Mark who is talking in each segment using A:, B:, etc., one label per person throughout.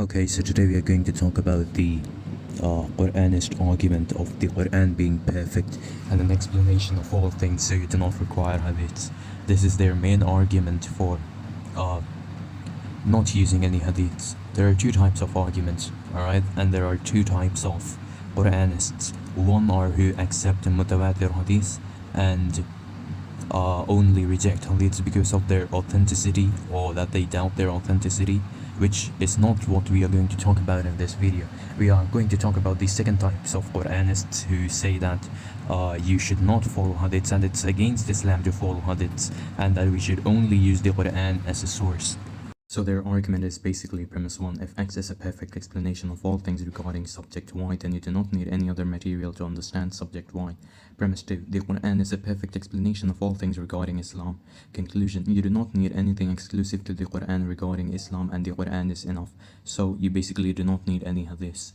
A: Okay, so today we are going to talk about the Quranist argument of the Quran being perfect and an explanation of all things, so you do not require hadiths. This is their main argument for not using any hadiths. There are two types of arguments, alright? And there are two types of Quranists. One are who accept the mutawatir hadiths and only reject hadiths because of their authenticity, or that they doubt their authenticity, which is not what we are going to talk about in this video. We are going to talk about the second types of Quranists who say that you should not follow hadiths and it's against Islam to follow hadiths, and that we should only use the Quran as a source. So their argument is basically premise 1. If X is a perfect explanation of all things regarding subject Y, then you do not need any other material to understand subject Y. Premise 2. The Quran is a perfect explanation of all things regarding Islam. Conclusion. You do not need anything exclusive to the Quran regarding Islam, and the Quran is enough. So you basically do not need any hadiths.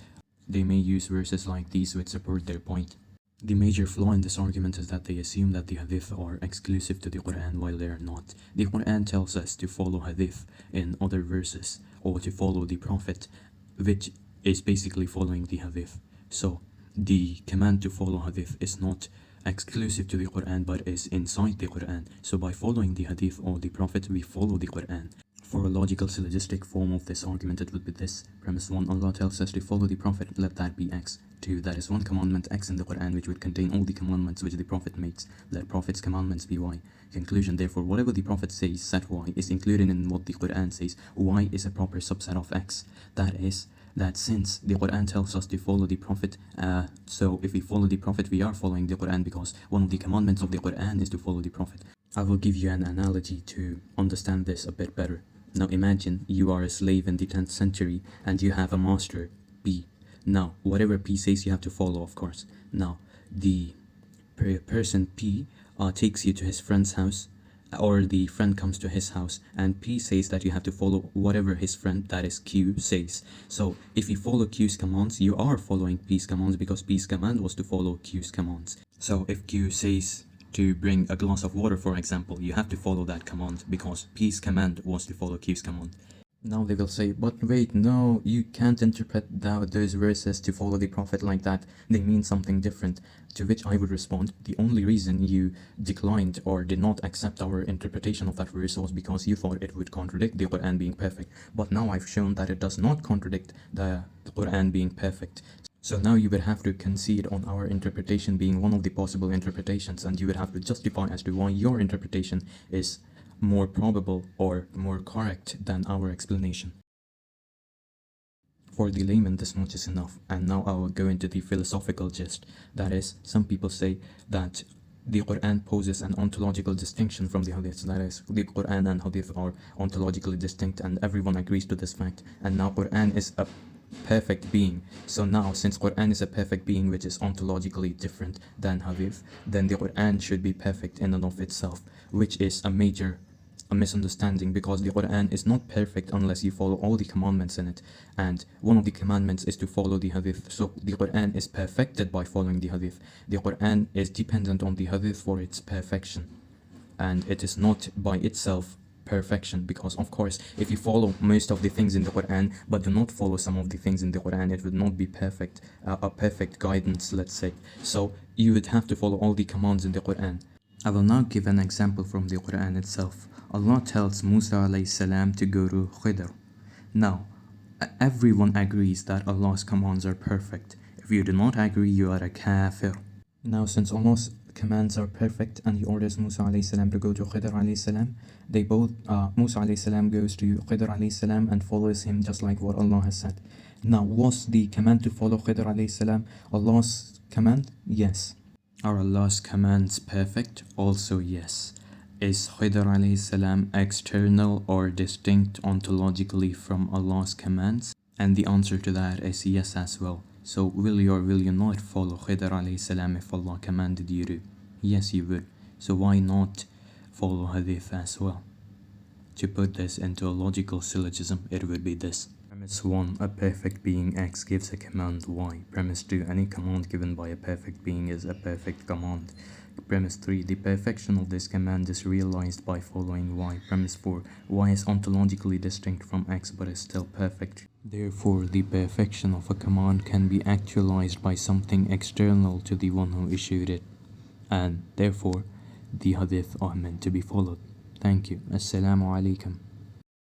A: They may use verses like these which support their point. The major flaw in this argument is that they assume that the hadith are exclusive to the Quran while they are not. The Quran tells us to follow hadith in other verses, or to follow the Prophet, which is basically following the hadith. So the command to follow hadith is not exclusive to the Quran but is inside the Quran. So by following the hadith or the Prophet, we follow the Quran. For a logical syllogistic form of this argument, it would be this. Premise 1. Allah tells us to follow the Prophet, let that be X. 2. There is one commandment X in the Quran which would contain all the commandments which the Prophet makes. Let Prophet's commandments be Y. Conclusion. Therefore, whatever the Prophet says set Y is included in what the Quran says. Y is a proper subset of X. That is, that since the Quran tells us to follow the Prophet, so if we follow the Prophet, we are following the Quran, because one of the commandments of the Quran is to follow the Prophet. I will give you an analogy to understand this a bit better. Now imagine you are a slave in the 10th century and you have a master, P. Now, whatever P says you have to follow, of course. Now, the person P takes you to his friend's house, or the friend comes to his house, and P says that you have to follow whatever his friend, that is Q, says. So, if you follow Q's commands, you are following P's commands, because P's command was to follow Q's commands. So, if Q says to bring a glass of water, for example, you have to follow that command, because P's command was to follow Q's command. Now they will say, but wait, no, you can't interpret those verses to follow the Prophet like that. They mean something different. To which I would respond, the only reason you declined or did not accept our interpretation of that verse was because you thought it would contradict the Quran being perfect. But now I've shown that it does not contradict the Quran being perfect. So now you would have to concede on our interpretation being one of the possible interpretations, and you would have to justify as to why your interpretation is more probable or more correct than our explanation. For the layman, this much is enough, and now I will go into the philosophical gist. That is, some people say that the Quran poses an ontological distinction from the hadiths. That is, the Quran and hadith are ontologically distinct, and everyone agrees to this fact. And now Quran is a perfect being. So now, since Quran is a perfect being which is ontologically different than hadith, then the Quran should be perfect in and of itself, which is a misunderstanding, because the Quran is not perfect unless you follow all the commandments in it, and one of the commandments is to follow the hadith. So the Quran is perfected by following the hadith. The Quran is dependent on the hadith for its perfection, and it is not by itself perfection, because of course if you follow most of the things in the Quran but do not follow some of the things in the Quran, it would not be perfect, a perfect guidance, let's say. So you would have to follow all the commands in the Quran. I will now give an example from the Quran itself. Allah tells Musa alayhi salam to go to Khidr. Now, everyone agrees that Allah's commands are perfect. If you do not agree, you are a kafir. Now, since Allah's commands are perfect and he orders Musa alayhi salam to go to Khidr alayhi salam, Musa alayhi salam goes to Khidr alayhi salam and follows him just like what Allah has said. Now, was the command to follow Khidr alayhi salam Allah's command? Yes. Are Allah's commands perfect? Also yes. Is Khidr alayhi salam external or distinct ontologically from Allah's commands? And the answer to that is yes as well. So will you or will you not follow Khidr alayhi salam if Allah commanded you to? Yes, you would. So why not follow hadith as well? To put this into a logical syllogism, it would be this. Premise 1. A perfect being X gives a command Y. Premise 2. Any command given by a perfect being is a perfect command. Premise 3. The perfection of this command is realized by following Y. Premise 4. Y is ontologically distinct from X but is still perfect. Therefore, the perfection of a command can be actualized by something external to the one who issued it, and therefore, the hadith are meant to be followed. Thank you. Assalamu alaikum.